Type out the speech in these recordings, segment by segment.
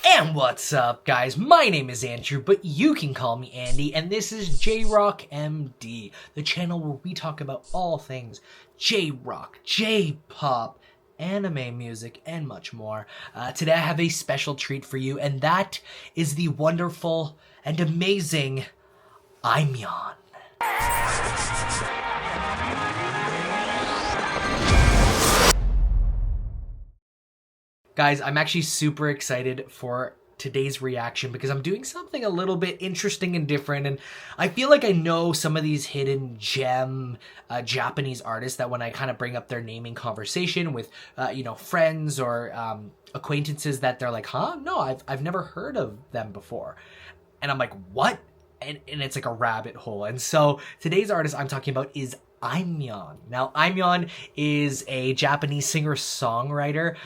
And what's up, guys? My name is Andrew, but you can call me Andy, and this is J-Rock MD, the channel where we talk about all things J-Rock, J-Pop, anime music, and much more. Today I have a special treat for you, and that is the wonderful and amazing Aimyon. Guys, I'm actually super excited for today's reaction because I'm doing something a little bit interesting and different, and I feel like I know some of these hidden gem Japanese artists that when I kind of bring up their naming conversation with friends or acquaintances, that they're like, huh? No, I've never heard of them before. And I'm like, what? And it's like a rabbit hole. And so today's artist I'm talking about is Aimyon. Now, Aimyon is a Japanese singer-songwriter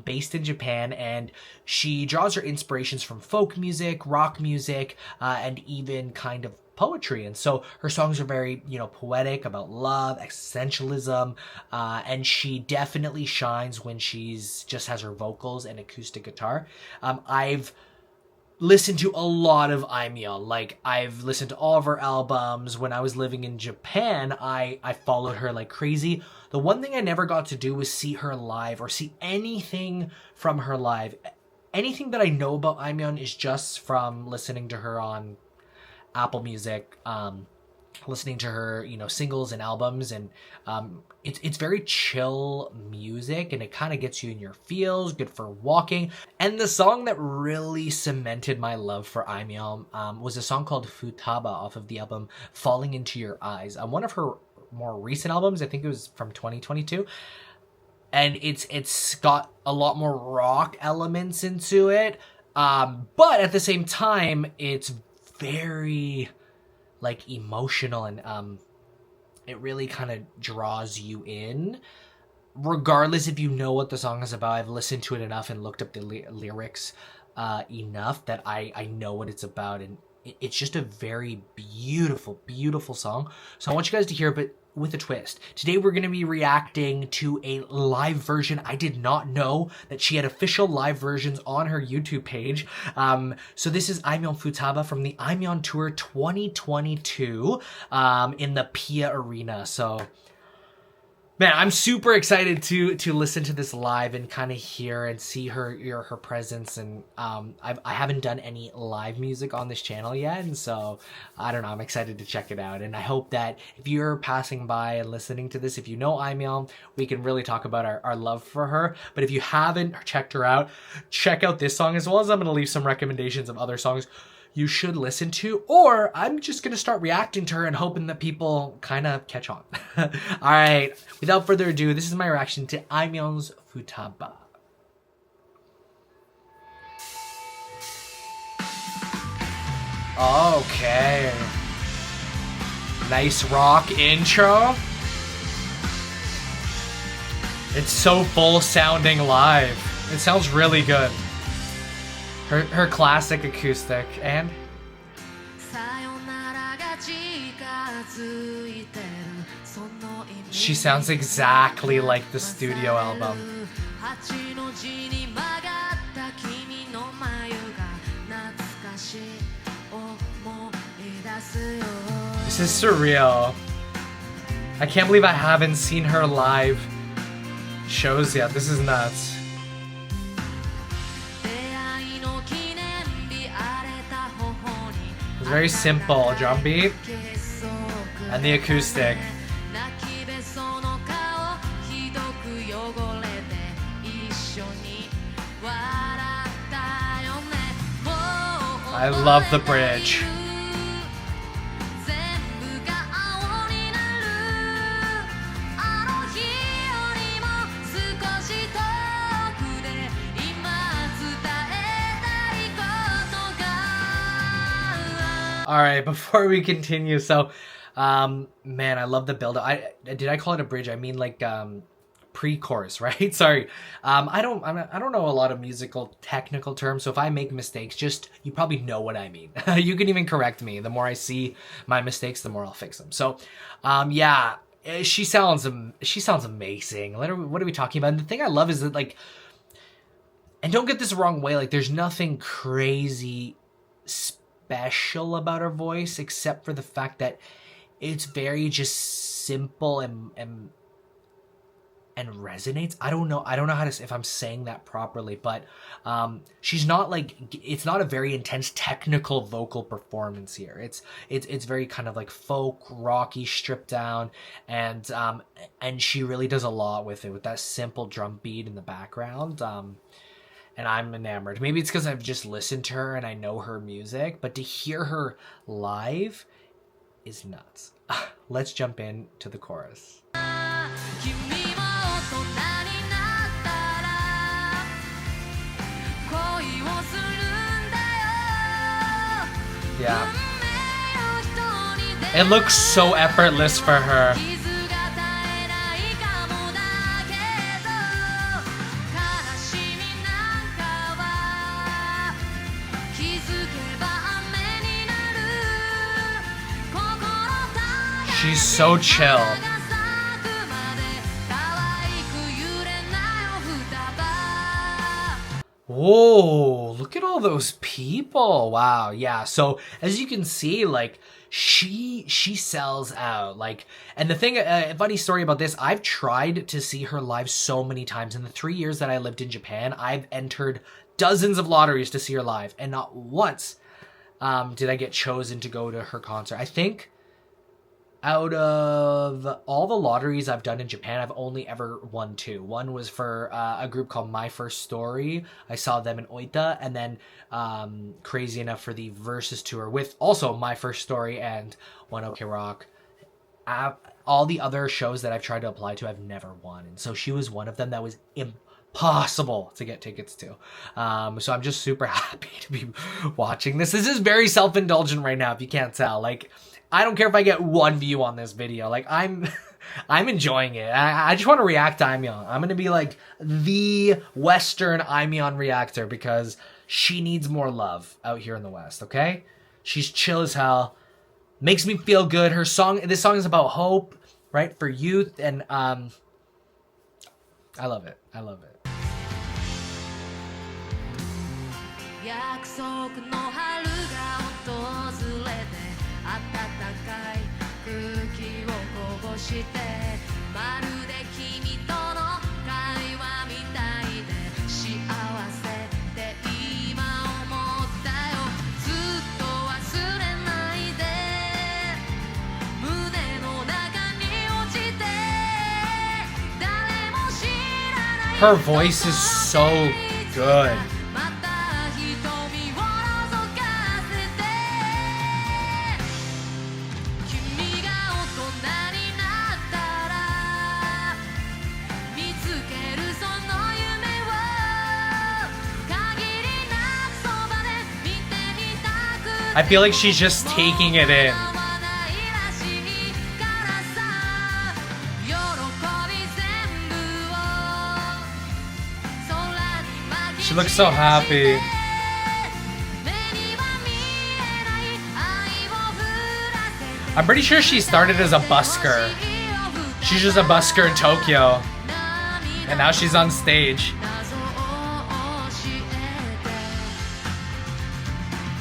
based in Japan, and she draws her inspirations from folk music, rock music, and even kind of poetry. And so her songs are very, poetic, about love, existentialism, and she definitely shines when she's just has her vocals and acoustic guitar. I've listened to a lot of Aimyon. Like, I've listened to all of her albums. When I was living in Japan, I followed her like crazy. The one thing I never got to do was see her live or see anything from her live. Anything that I know about Aimyon is just from listening to her on Apple Music, listening to her, singles and albums, and it's very chill music, and it kind of gets you in your feels, good for walking. And the song that really cemented my love for Aimyon was a song called Futaba off of the album Falling Into Your Eyes, one of her more recent albums. I think it was from 2022. And it's got a lot more rock elements into it, but at the same time, it's very like emotional, and it really kind of draws you in, regardless if you know what the song is about. I've listened to it enough and looked up the lyrics enough that I know what it's about, and it's just a very beautiful, beautiful song. So I want you guys to hear it, but with a twist. Today we're going to be reacting to a live version. I did not know that she had official live versions on her YouTube page. So this is Aimyon Futaba from the Aimyon Tour 2022 in the PIA Arena. So, man, I'm super excited to listen to this live and kind of hear and see her presence. And I haven't done any live music on this channel yet, and so I don't know, I'm excited to check it out. And I hope that if you're passing by and listening to this, if you know Aimyon, we can really talk about our love for her. But if you haven't checked her out, check out this song, as well as I'm going to leave some recommendations of other songs you should listen to, or I'm just going to start reacting to her and hoping that people kind of catch on. All right, without further ado, this is my reaction to Aimyon's Futaba. Okay. Nice rock intro. It's so full sounding live. It sounds really good. Her classic acoustic, and she sounds exactly like the studio album. This is surreal. I can't believe I haven't seen her live shows yet. This is nuts. It's very simple drum beat and the acoustic. I love the bridge. All right, before we continue, so, man, I love the build. Did I call it a bridge? I mean, like, pre-chorus, right? Sorry. I don't know a lot of musical technical terms, so if I make mistakes, just, you probably know what I mean. You can even correct me. The more I see my mistakes, the more I'll fix them. So, yeah, she sounds amazing. What are we talking about? And the thing I love is that, like, And don't get this the wrong way, like there's nothing crazy special about her voice except for the fact that it's very just simple and resonates. I don't know how to, if I'm saying that properly, but she's not like, it's not a very intense technical vocal performance here. It's very kind of like folk, rocky, stripped down, and she really does a lot with it, with that simple drum beat in the background. And I'm enamored. Maybe it's because I've just listened to her and I know her music, but to hear her live is nuts. Let's jump into the chorus. Yeah. It looks so effortless for her. She's so chill. Whoa, look at all those people. Wow, yeah. So as you can see, like she sells out. Like, and the thing, funny story about this, I've tried to see her live so many times. In the 3 years that I lived in Japan, I've entered dozens of lotteries to see her live, and not once did I get chosen to go to her concert. I think out of all the lotteries I've done in Japan, I've only ever won 2. One was for a group called My First Story. I saw them in Oita, and then crazy enough for the Versus Tour with also My First Story and One OK Rock. All the other shows that I've tried to apply to, I've never won. And so she was one of them that was impossible to get tickets to. So I'm just super happy to be watching this. This is very self-indulgent right now, if you can't tell. Like, I don't care if I get 1 view on this video. Like, I'm enjoying it. I just want to react to Aimyon. I'm going to be like the Western Aimyon reactor because she needs more love out here in the West, okay? She's chill as hell. Makes me feel good. This song is about hope, right? For youth, and I love it. I love it. Her voice is so good. I feel like she's just taking it in. She looks so happy. I'm pretty sure she started as a busker. She's just a busker in Tokyo. And now she's on stage.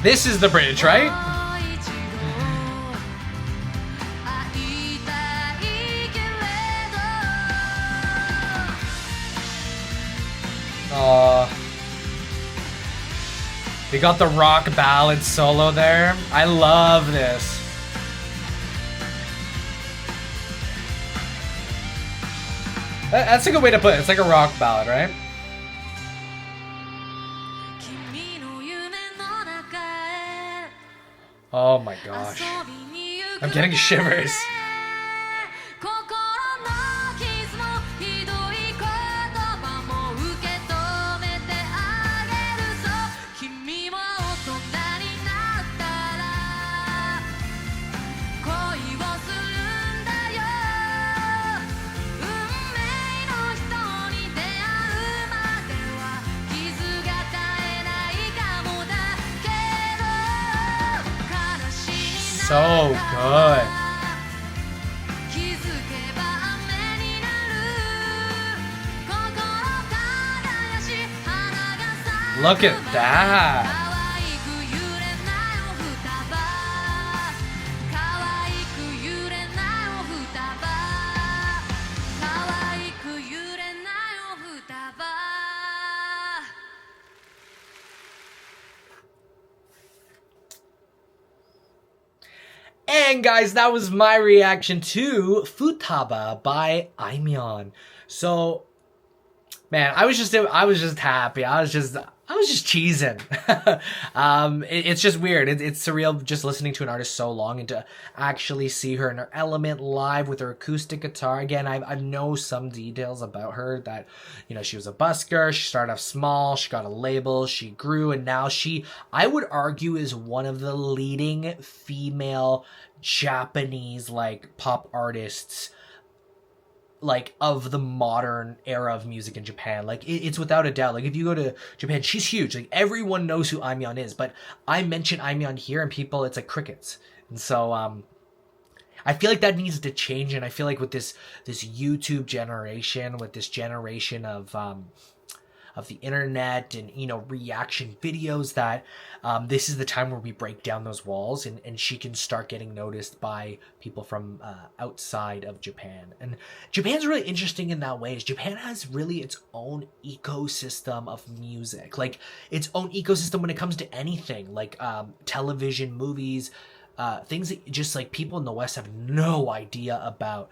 This is the bridge, right? We got the rock ballad solo there. I love this. That's a good way to put it. It's like a rock ballad, right? Oh my gosh. I'm getting shivers. So good. Look at that. And guys, that was my reaction to Futaba by Aimyon. So, man, I was just happy. I was just cheesing. It's just weird. It's surreal just listening to an artist so long and to actually see her in her element live with her acoustic guitar. Again, I know some details about her that, you know, she was a busker. She started off small. She got a label. She grew, and now she, I would argue, is one of the leading female Japanese like pop artists, like, of the modern era of music in Japan. Like, it's without a doubt. Like, if you go to Japan, she's huge. Like, everyone knows who Aimyon is. But I mention Aimyon here, and people, it's like crickets. And so, I feel like that needs to change. And I feel like with this YouTube generation, with this generation of the internet and, you know, reaction videos, that this is the time where we break down those walls, and she can start getting noticed by people from outside of Japan. And Japan's really interesting in that way. Is Japan has really its own ecosystem of music, like its own ecosystem when it comes to anything, like television, movies, things that just like people in the West have no idea about.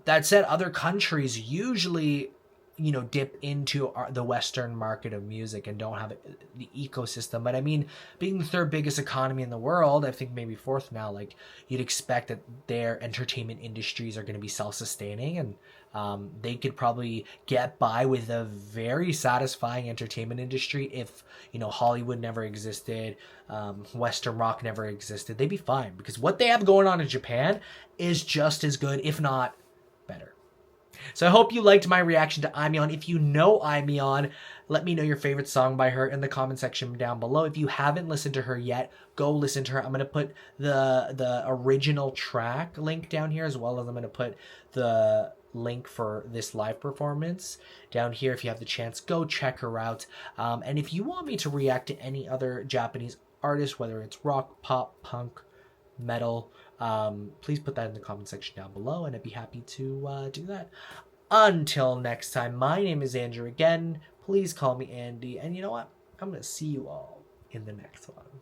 That said, other countries usually, you know, dip into the Western market of music and don't have the ecosystem. But I mean, being the third biggest economy in the world, I think maybe fourth now, like, you'd expect that their entertainment industries are going to be self-sustaining, and they could probably get by with a very satisfying entertainment industry if, you know, Hollywood never existed, Western rock never existed. They'd be fine, because what they have going on in Japan is just as good, if not better. So I hope you liked my reaction to Aimyon. If you know Aimyon, let me know your favorite song by her in the comment section down below. If you haven't listened to her yet, go listen to her. I'm going to put the original track link down here, as well as I'm going to put the link for this live performance down here. If you have the chance, go check her out. And if you want me to react to any other Japanese artist, whether it's rock, pop, punk, metal, please put that in the comment section down below, and I'd be happy to do that. Until next time, my name is Andrew again. Please call me Andy, and you know what? I'm going to see you all in the next one.